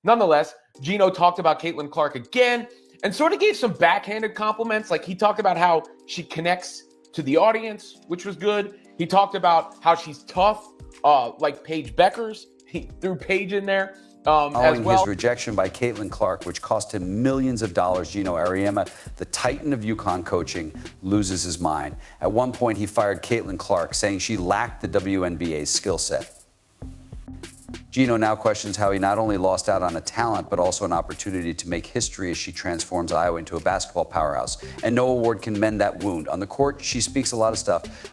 Nonetheless, Geno talked about Caitlin Clark again and sort of gave some backhanded compliments. Like he talked about how she connects to the audience, which was good. He talked about how she's tough, like Paige Beckers. He threw Paige in there as well. His rejection by Caitlin Clark, which cost him millions of dollars, Geno Auriemma, the titan of UConn coaching, loses his mind. At one point, he fired Caitlin Clark, saying she lacked the WNBA's skill set. Geno now questions how he not only lost out on a talent, but also an opportunity to make history as she transforms Iowa into a basketball powerhouse. And no award can mend that wound. On the court, she speaks a lot of stuff.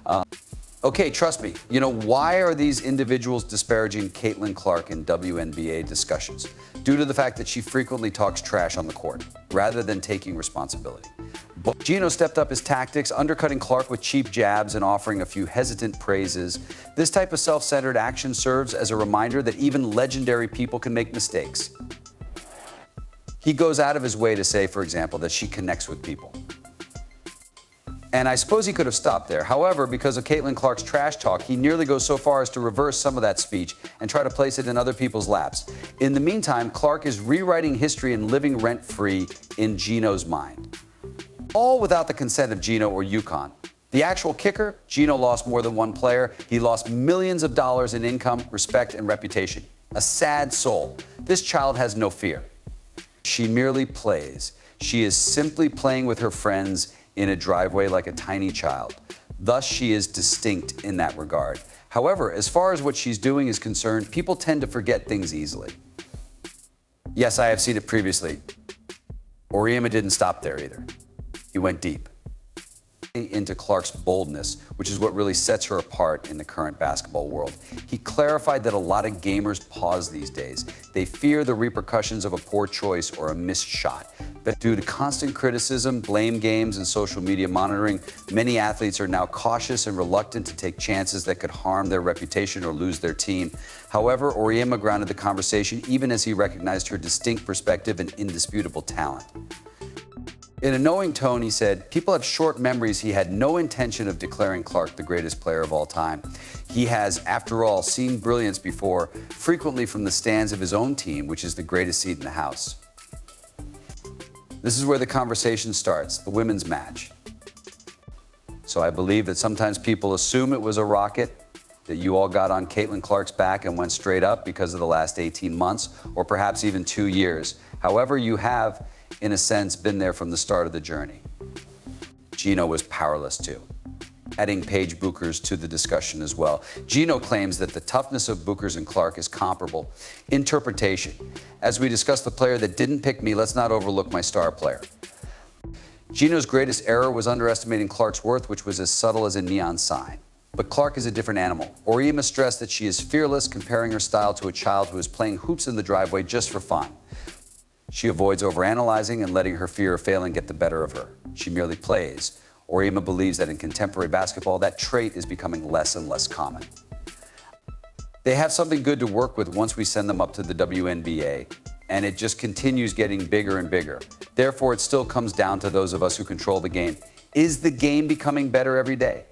Okay, trust me, why are these individuals disparaging Caitlin Clark in WNBA discussions? Due to the fact that she frequently talks trash on the court, rather than taking responsibility. But Geno stepped up his tactics, undercutting Clark with cheap jabs and offering a few hesitant praises. This type of self-centered action serves as a reminder that even legendary people can make mistakes. He goes out of his way to say, for example, that she connects with people. And I suppose he could have stopped there. However, because of Caitlin Clark's trash talk, he nearly goes so far as to reverse some of that speech and try to place it in other people's laps. In the meantime, Clark is rewriting history and living rent-free in Geno's mind. All without the consent of Geno or UConn. The actual kicker, Geno lost more than one player. He lost millions of dollars in income, respect, and reputation. A sad soul. This child has no fear. She merely plays. She is simply playing with her friends in a driveway like a tiny child. Thus, she is distinct in that regard. However, as far as what she's doing is concerned, people tend to forget things easily. Yes, I have seen it previously. Auriemma didn't stop there either. He went deep into Clark's boldness, which is what really sets her apart in the current basketball world. He clarified that a lot of gamers pause these days. They fear the repercussions of a poor choice or a missed shot. But due to constant criticism, blame games, and social media monitoring, many athletes are now cautious and reluctant to take chances that could harm their reputation or lose their team. However, Auriemma grounded the conversation even as he recognized her distinct perspective and indisputable talent. In a knowing tone, he said, people have short memories. He had no intention of declaring Clark the greatest player of all time. He has, after all, seen brilliance before, frequently from the stands of his own team, which is the greatest seat in the house. This is where the conversation starts, the women's match. So I believe that sometimes people assume it was a rocket, that you all got on Caitlin Clark's back and went straight up because of the last 18 months, or perhaps even 2 years. However, you have, in a sense, been there from the start of the journey. Geno was powerless too, adding Paige Buchers to the discussion as well. Geno claims that the toughness of Buchers and Clark is comparable. Interpretation. As we discuss the player that didn't pick me, let's not overlook my star player. Geno's greatest error was underestimating Clark's worth, which was as subtle as a neon sign. But Clark is a different animal. Auriemma stressed that she is fearless, comparing her style to a child who is playing hoops in the driveway just for fun. She avoids overanalyzing and letting her fear of failing get the better of her. She merely plays. Auriemma believes that in contemporary basketball, that trait is becoming less and less common. They have something good to work with once we send them up to the WNBA, and it just continues getting bigger and bigger. Therefore, it still comes down to those of us who control the game. Is the game becoming better every day?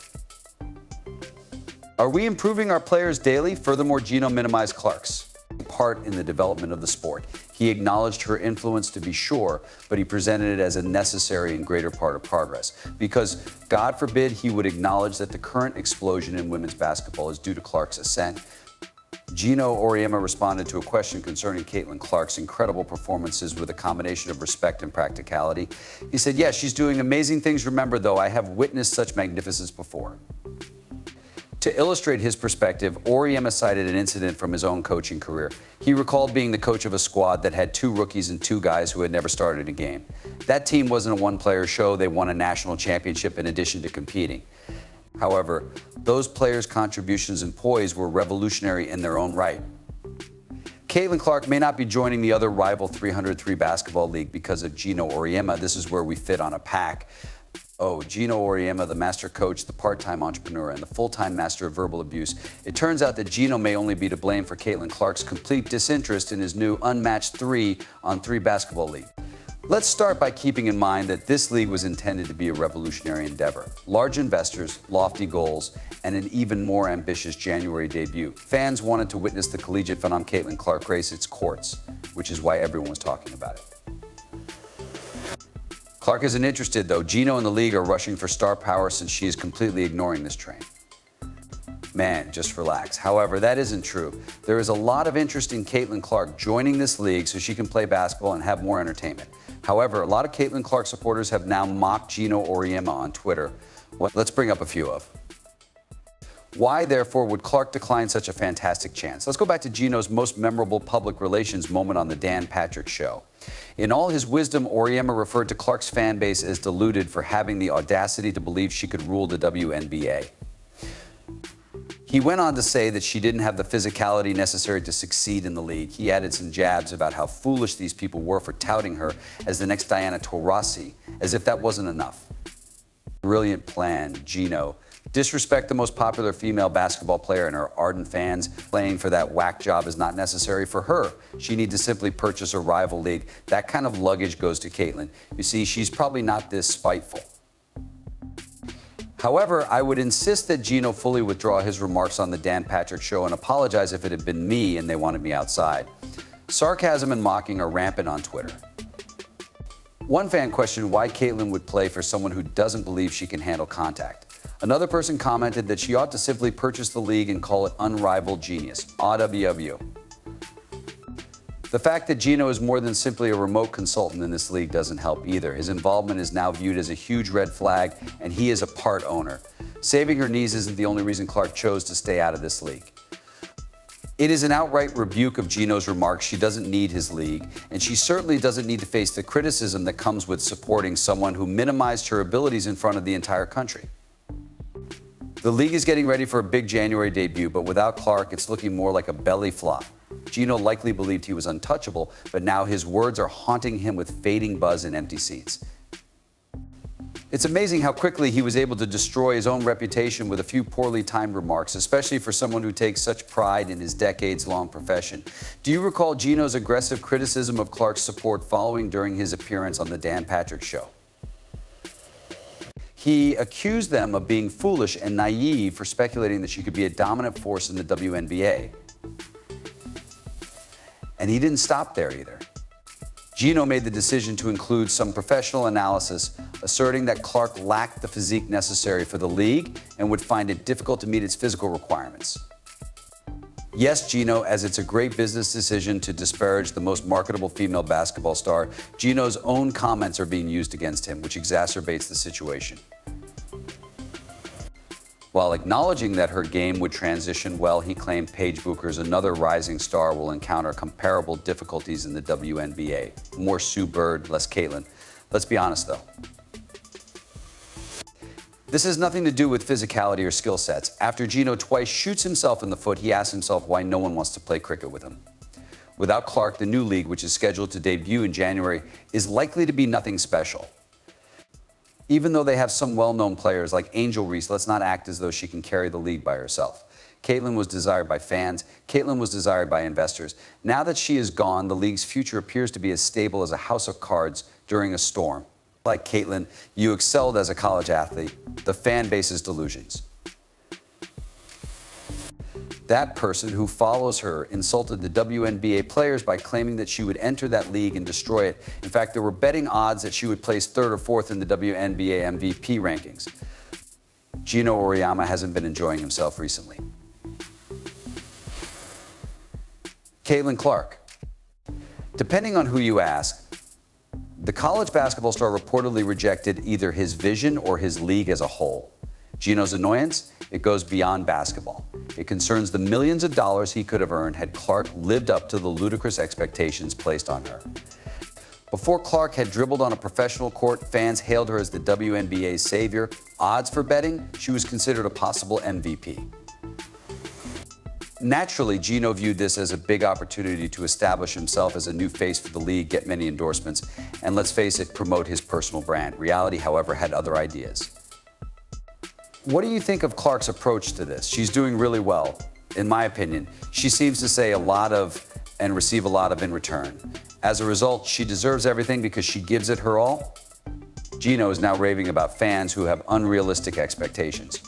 Are we improving our players daily? Furthermore, Geno minimized Clark's part in the development of the sport. He acknowledged her influence, to be sure, but he presented it as a necessary and greater part of progress. Because, God forbid, he would acknowledge that the current explosion in women's basketball is due to Clark's ascent. Geno Auriemma responded to a question concerning Caitlin Clark's incredible performances with a combination of respect and practicality. He said, yes, she's doing amazing things. Remember, though, I have witnessed such magnificence before. To illustrate his perspective, Auriemma cited an incident from his own coaching career. He recalled being the coach of a squad that had 2 rookies and 2 guys who had never started a game. That team wasn't a one-player show. They won a national championship in addition to competing. However, those players' contributions and poise were revolutionary in their own right. Caitlin Clark may not be joining the other rival 303 basketball league because of Geno Auriemma. This is where we fit on a pack. Oh, Geno Auriemma, the master coach, the part-time entrepreneur, and the full-time master of verbal abuse. It turns out that Geno may only be to blame for Caitlin Clark's complete disinterest in his new unmatched 3-on-3 basketball league. Let's start by keeping in mind that this league was intended to be a revolutionary endeavor. Large investors, lofty goals, and an even more ambitious January debut. Fans wanted to witness the collegiate phenom Caitlin Clark grace its courts, which is why everyone was talking about it. Clark isn't interested, though. Geno and the league are rushing for star power since she is completely ignoring this train. Man, just relax. However, that isn't true. There is a lot of interest in Caitlin Clark joining this league so she can play basketball and have more entertainment. However, a lot of Caitlin Clark supporters have now mocked Geno Auriemma on Twitter. Let's bring up a few of. Why, therefore, would Clark decline such a fantastic chance? Let's go back to Geno's most memorable public relations moment on the Dan Patrick Show. In all his wisdom, Auriemma referred to Clark's fan base as deluded for having the audacity to believe she could rule the WNBA. He went on to say that she didn't have the physicality necessary to succeed in the league. He added some jabs about how foolish these people were for touting her as the next Diana Taurasi, as if that wasn't enough. Brilliant plan, Geno. Disrespect the most popular female basketball player and her ardent fans. Playing for that whack job is not necessary for her. She needs to simply purchase a rival league. That kind of luggage goes to Caitlin. You see, she's probably not this spiteful. However, I would insist that Geno fully withdraw his remarks on the Dan Patrick Show and apologize if it had been me and they wanted me outside. Sarcasm and mocking are rampant on Twitter. One fan questioned why Caitlin would play for someone who doesn't believe she can handle contact. Another person commented that she ought to simply purchase the league and call it Unrivaled Genius, AWW. The fact that Geno is more than simply a remote consultant in this league doesn't help either. His involvement is now viewed as a huge red flag, and he is a part owner. Saving her knees isn't the only reason Clark chose to stay out of this league. It is an outright rebuke of Geno's remarks. She doesn't need his league, and she certainly doesn't need to face the criticism that comes with supporting someone who minimized her abilities in front of the entire country. The league is getting ready for a big January debut, but without Clark, it's looking more like a belly flop. Geno likely believed he was untouchable, but now his words are haunting him with fading buzz and empty seats. It's amazing how quickly he was able to destroy his own reputation with a few poorly timed remarks, especially for someone who takes such pride in his decades-long profession. Do you recall Geno's aggressive criticism of Clark's support following during his appearance on the Dan Patrick Show? He accused them of being foolish and naive for speculating that she could be a dominant force in the WNBA. And he didn't stop there either. Geno made the decision to include some professional analysis, asserting that Clark lacked the physique necessary for the league and would find it difficult to meet its physical requirements. Yes, Geno, as it's a great business decision to disparage the most marketable female basketball star, Geno's own comments are being used against him, which exacerbates the situation. While acknowledging that her game would transition well, he claimed Paige Bucher's another rising star will encounter comparable difficulties in the WNBA. More Sue Bird, less Caitlin. Let's be honest, though. This has nothing to do with physicality or skill sets. After Geno twice shoots himself in the foot, he asks himself why no one wants to play cricket with him. Without Clark, the new league, which is scheduled to debut in January, is likely to be nothing special. Even though they have some well-known players like Angel Reese, let's not act as though she can carry the league by herself. Caitlin was desired by fans. Caitlin was desired by investors. Now that she is gone, the league's future appears to be as stable as a house of cards during a storm. Like Caitlin, you excelled as a college athlete. The fan base's delusions. That person who follows her insulted the WNBA players by claiming that she would enter that league and destroy it. In fact, there were betting odds that she would place 3rd or 4th in the WNBA MVP rankings. Geno Auriemma hasn't been enjoying himself recently. Caitlin Clark. Depending on who you ask, the college basketball star reportedly rejected either his vision or his league as a whole. Geno's annoyance? It goes beyond basketball. It concerns the millions of dollars he could have earned had Clark lived up to the ludicrous expectations placed on her. Before Clark had dribbled on a professional court, fans hailed her as the WNBA's savior. Odds for betting, she was considered a possible MVP. Naturally, Geno viewed this as a big opportunity to establish himself as a new face for the league, get many endorsements, and let's face it, promote his personal brand. Reality, however, had other ideas. What do you think of Clark's approach to this? She's doing really well, in my opinion. She seems to say a lot of and receive a lot of in return. As a result, she deserves everything because she gives it her all. Geno is now raving about fans who have unrealistic expectations,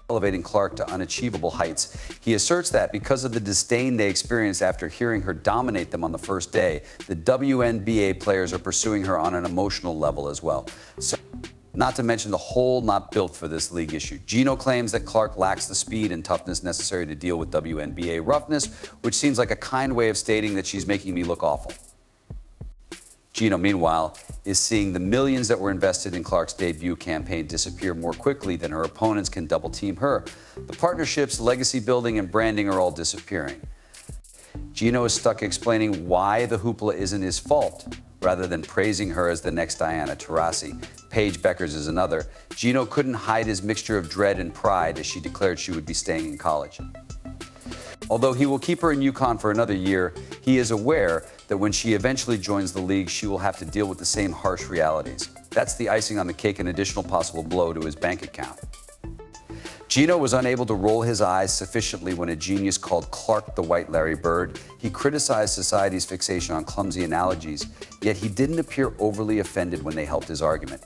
elevating Clark to unachievable heights. He asserts that because of the disdain they experienced after hearing her dominate them on the first day, the WNBA players are pursuing her on an emotional level as well. So, not to mention the whole not built for this league issue. Geno claims that Clark lacks the speed and toughness necessary to deal with WNBA roughness, which seems like a kind way of stating that she's making me look awful. Geno, meanwhile, is seeing the millions that were invested in Clark's debut campaign disappear more quickly than her opponents can double-team her. The partnerships, legacy building, and branding are all disappearing. Geno is stuck explaining why the hoopla isn't his fault, rather than praising her as the next Diana Taurasi. Paige Beckers is another. Geno couldn't hide his mixture of dread and pride as she declared she would be staying in college. Although he will keep her in UConn for another year, he is aware that when she eventually joins the league, she will have to deal with the same harsh realities. That's the icing on the cake, an additional possible blow to his bank account. Geno was unable to roll his eyes sufficiently when a genius called Clark the White Larry Bird. He criticized society's fixation on clumsy analogies, yet he didn't appear overly offended when they helped his argument.